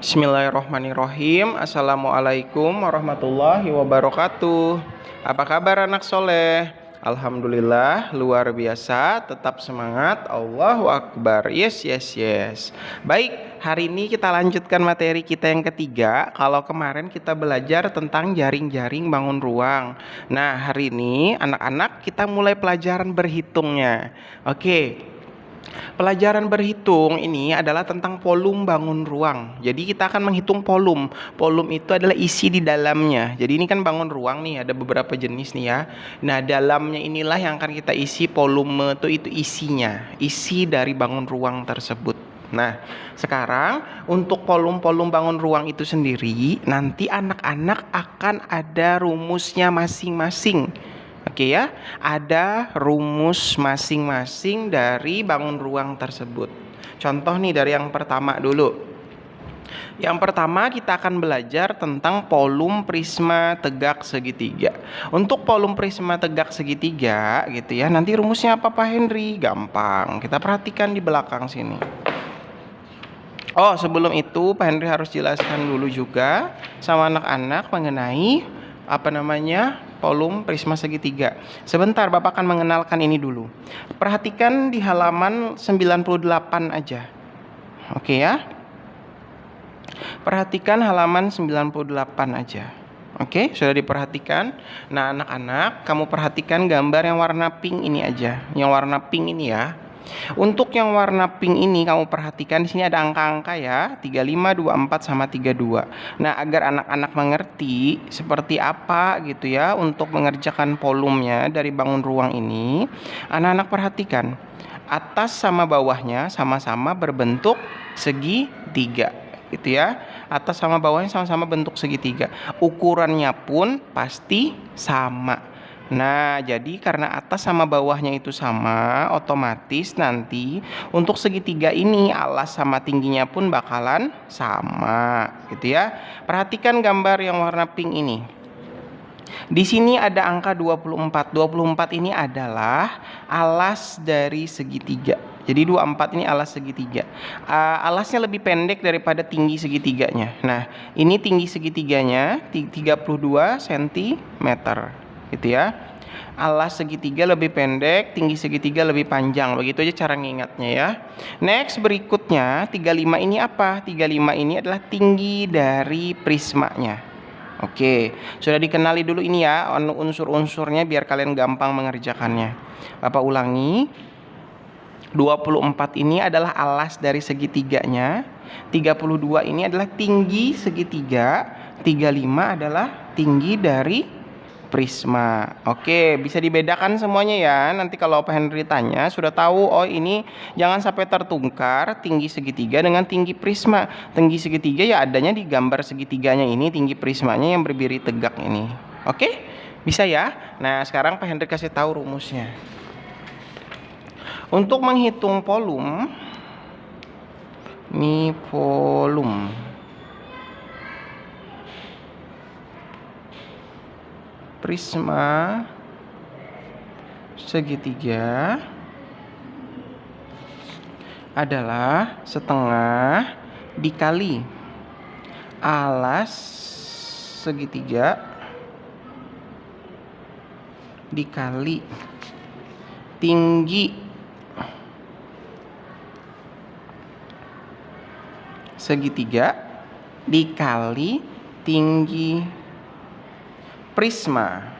Bismillahirrohmanirrohim. Assalamualaikum warahmatullahi wabarakatuh. Apa kabar anak soleh? Alhamdulillah luar biasa. Tetap semangat. Allahu Akbar. Yes. Baik, hari ini kita lanjutkan materi kita yang ketiga. Kalau kemarin kita belajar tentang jaring-jaring bangun ruang. Nah, hari ini anak-anak kita mulai pelajaran berhitungnya. Oke. Pelajaran berhitung ini adalah tentang volume bangun ruang. Jadi kita akan menghitung volume. Volume itu adalah isi di dalamnya. Jadi ini kan bangun ruang nih, ada beberapa jenis nih ya. Nah, dalamnya inilah yang akan kita isi. Volume itu isinya, isi dari bangun ruang tersebut. Nah, sekarang untuk volume bangun ruang itu sendiri, nanti anak-anak akan ada rumusnya masing-masing. Oke ya, ada rumus masing-masing dari bangun ruang tersebut. Contoh nih dari yang pertama dulu. Yang pertama kita akan belajar tentang volume prisma tegak segitiga. Untuk volume prisma tegak segitiga gitu ya, nanti rumusnya apa Pak Henry? Gampang, kita perhatikan di belakang sini. Oh, sebelum itu Pak Henry harus jelaskan dulu juga sama anak-anak mengenai volume prisma segitiga. Sebentar, Bapak akan mengenalkan ini dulu. Perhatikan di halaman 98 aja. Oke ya. Perhatikan halaman 98 aja. Oke, sudah diperhatikan. Nah, anak-anak, kamu perhatikan gambar yang warna pink ini aja. Yang warna pink ini ya. Untuk yang warna pink ini kamu perhatikan di sini ada angka-angka ya, 35, 24 sama 32. Nah, agar anak-anak mengerti seperti apa gitu ya untuk mengerjakan volumenya dari bangun ruang ini, anak-anak perhatikan. Atas sama bawahnya sama-sama berbentuk segitiga gitu ya. Atas sama bawahnya sama-sama bentuk segitiga. Ukurannya pun pasti sama. Nah, jadi karena atas sama bawahnya itu sama, otomatis nanti untuk segitiga ini alas sama tingginya pun bakalan sama, gitu ya. Perhatikan gambar yang warna pink ini. Di sini ada angka 24. 24 ini adalah alas dari segitiga. Jadi 24 ini alas segitiga. Alasnya lebih pendek daripada tinggi segitiganya. Nah, ini tinggi segitiganya 32 cm. Gitu ya. Alas segitiga lebih pendek, tinggi segitiga lebih panjang. Begitu aja cara ngingatnya ya. Next, berikutnya 35 ini apa? 35 ini adalah tinggi dari prismanya. Oke, sudah dikenali dulu ini ya unsur-unsurnya biar kalian gampang mengerjakannya. Bapak ulangi. 24 ini adalah alas dari segitiganya. 32 ini adalah tinggi segitiga. 35 adalah tinggi dari prisma. Oke, bisa dibedakan semuanya ya. Nanti kalau Pak Henry tanya sudah tahu, oh ini jangan sampai tertungkar tinggi segitiga dengan tinggi prisma. Tinggi segitiga ya adanya di gambar segitiganya ini, tinggi prismanya yang berdiri tegak ini. Oke? Bisa ya? Nah, sekarang Pak Henry kasih tahu rumusnya. Untuk menghitung volume, ini volume prisma segitiga adalah setengah dikali alas segitiga dikali tinggi segitiga dikali tinggi prisma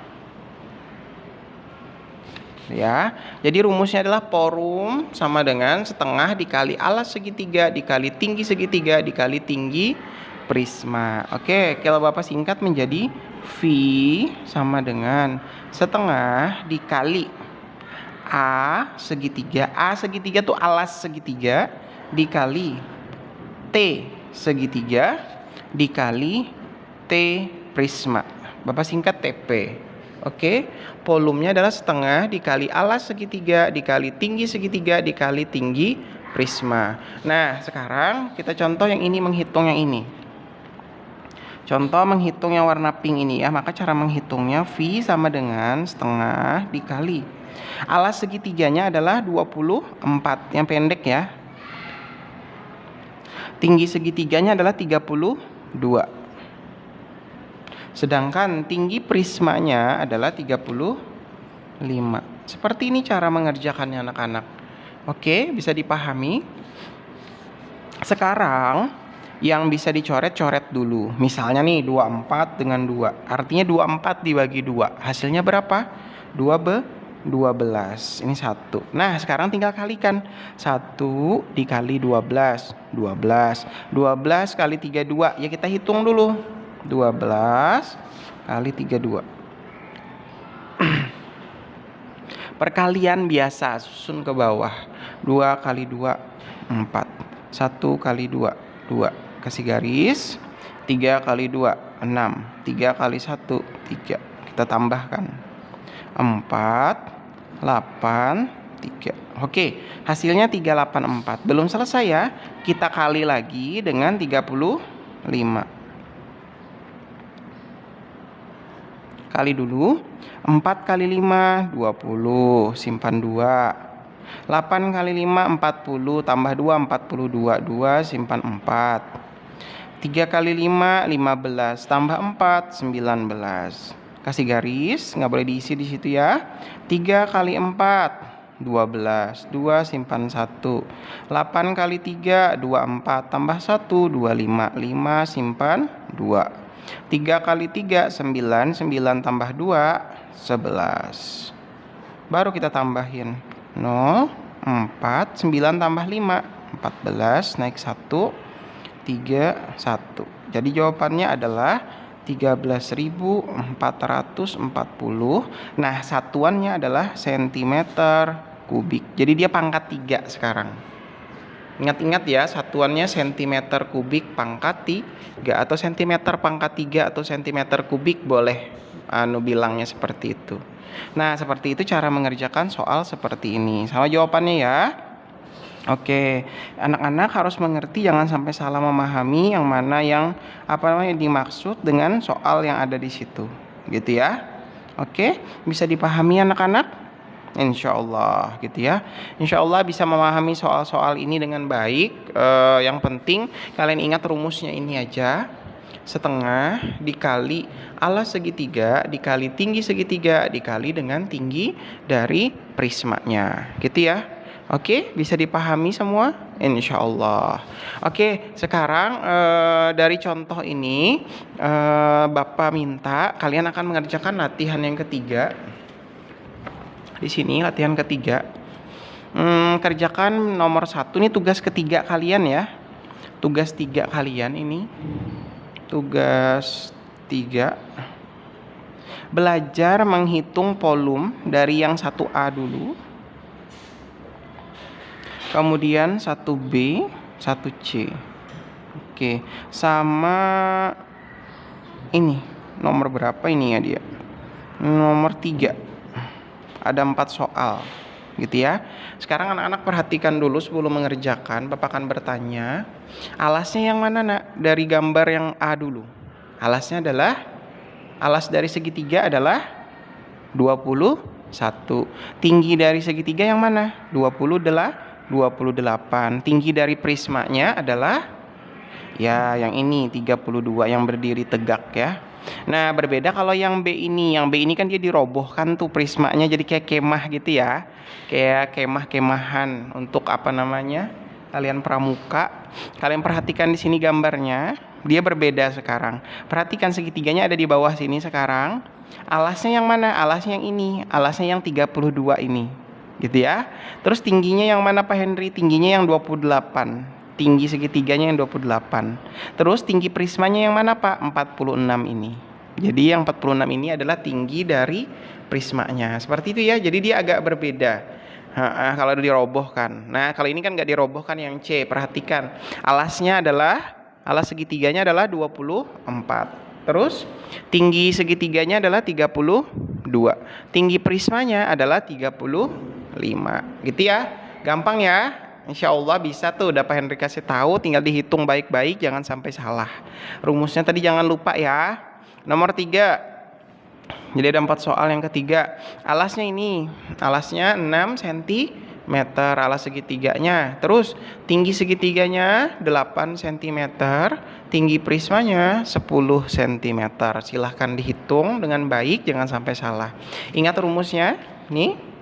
ya. Jadi rumusnya adalah volume sama dengan setengah dikali alas segitiga dikali tinggi segitiga dikali tinggi prisma. Oke, kalau Bapak singkat menjadi V sama dengan setengah dikali A segitiga. A segitiga tuh alas segitiga dikali T segitiga dikali T prisma. Bapak singkat TP. Oke, volumenya adalah setengah dikali alas segitiga dikali tinggi segitiga dikali tinggi prisma. Nah, sekarang kita contoh yang ini menghitung yang ini. Contoh menghitung yang warna pink ini ya. Maka cara menghitungnya V sama dengan setengah dikali alas segitiganya adalah 24 yang pendek ya. Tinggi segitiganya adalah 32. Sedangkan tinggi prismanya adalah 35. Seperti ini cara mengerjakannya anak-anak. Oke, bisa dipahami? Sekarang yang bisa dicoret-coret dulu. Misalnya nih 24 dengan 2. Artinya 24 dibagi 2. Hasilnya berapa? 12. Ini 1. Nah, sekarang tinggal kalikan. 1 dikali 12. 12 kali 32. Ya kita hitung dulu. 12 kali 32. Perkalian biasa, susun ke bawah. 2 kali 2, 4. 1 kali 2, 2. Kasih garis. 3 kali 2, 6. 3 kali 1, 3. Kita tambahkan. 4, 8, 3. Oke, hasilnya 384. Belum selesai ya. Kita kali lagi dengan 35. Kali dulu. 4 kali 5, 20. Simpan 2. 8 kali 5, 40. Tambah 2, 42. 2, simpan 4. 3 kali 5, 15. Tambah 4, 19. Kasih garis, nggak boleh diisi di situ ya. 3 kali 4, 12. 2, simpan 1. 8 kali 3, 24. Tambah 1, 25. 5, simpan 2. 3 kali 3, 9. 9 tambah 2, 11. Baru kita tambahin 0, 4, 9 tambah 5, 14. Naik 1, 3, 1. Jadi jawabannya adalah 13.440. Nah, satuannya adalah centimeter kubik. Jadi dia pangkat 3 sekarang. Ingat-ingat ya, satuannya centimeter kubik pangkat 3 atau centimeter pangkat 3 atau centimeter kubik, boleh bilangnya seperti itu. Nah, seperti itu cara mengerjakan soal seperti ini. Sama jawabannya ya. Oke, anak-anak harus mengerti, jangan sampai salah memahami yang mana yang dimaksud dengan soal yang ada di situ. Gitu ya. Oke, bisa dipahami anak-anak? Insya Allah gitu ya. Insya Allah bisa memahami soal-soal ini dengan baik. Yang penting kalian ingat rumusnya ini aja. Setengah dikali alas segitiga dikali tinggi segitiga dikali dengan tinggi dari prismanya. Gitu ya. Oke, bisa dipahami semua? Insya Allah. Oke, sekarang dari contoh ini Bapak minta kalian akan mengerjakan latihan yang ketiga. Di sini latihan ketiga. Kerjakan nomor 1. Ini tugas ketiga kalian ya. Tugas 3 kalian ini. Tugas 3. Belajar menghitung volume dari yang 1A dulu. Kemudian 1B, 1C. Oke, sama ini. Nomor berapa ini ya dia? Nomor 3. Ada 4 soal gitu ya. Sekarang anak-anak perhatikan dulu sebelum mengerjakan. Bapak akan bertanya, alasnya yang mana nak? Dari gambar yang A dulu. Alasnya adalah, alas dari segitiga adalah 21. Tinggi dari segitiga yang mana? 28. Tinggi dari prismanya adalah ya yang ini 32 yang berdiri tegak ya. Nah, berbeda kalau yang B ini. Yang B ini kan dia dirobohkan tuh prismanya jadi kayak kemah gitu ya. Kayak kemah-kemahan untuk kalian pramuka. Kalian perhatikan di sini gambarnya, dia berbeda sekarang. Perhatikan segitiganya ada di bawah sini sekarang. Alasnya yang mana? Alasnya yang ini. Alasnya yang 32 ini. Gitu ya. Terus tingginya yang mana Pak Henry? Tingginya yang 28. Tinggi segitiganya yang 28. Terus tinggi prismanya yang mana Pak? 46 ini. Jadi yang 46 ini adalah tinggi dari prismanya. Seperti itu ya. Jadi dia agak berbeda. Kalau dirobohkan. Nah, kalau ini kan nggak dirobohkan yang C. Perhatikan. Alasnya adalah, alas segitiganya adalah 24. Terus tinggi segitiganya adalah 32. Tinggi prismanya adalah 35. Gitu ya. Gampang ya. Insya Allah bisa tuh, udah Pak Henry kasih tahu, tinggal dihitung baik-baik, jangan sampai salah. Rumusnya tadi jangan lupa ya. Nomor 3. Jadi ada 4 soal yang ketiga. Alasnya ini, alasnya 6 cm. meter alas segitiganya. Terus tinggi segitiganya 8 cm, tinggi prismanya 10 cm. Silahkan dihitung dengan baik, jangan sampai salah. Ingat rumusnya, nih.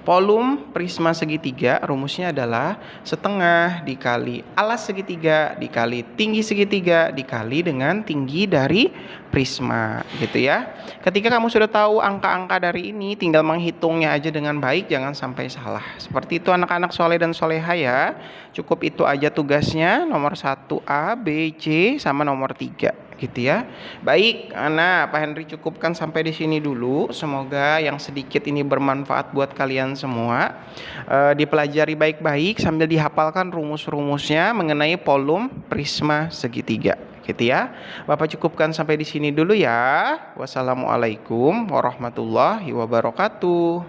Volume prisma segitiga rumusnya adalah setengah dikali alas segitiga dikali tinggi segitiga dikali dengan tinggi dari prisma, gitu ya. Ketika kamu sudah tahu angka-angka dari ini, tinggal menghitungnya aja dengan baik, jangan sampai salah. Seperti itu anak-anak soleh dan soleha ya. Cukup itu aja tugasnya, nomor 1A, B, C, sama nomor 3. Gitu ya. Baik, nah Pak Henry cukupkan sampai di sini dulu. Semoga yang sedikit ini bermanfaat buat kalian semua. Dipelajari baik-baik sambil dihafalkan rumus-rumusnya mengenai volume prisma segitiga. Gitu ya. Bapak cukupkan sampai di sini dulu ya. Wassalamualaikum warahmatullahi wabarakatuh.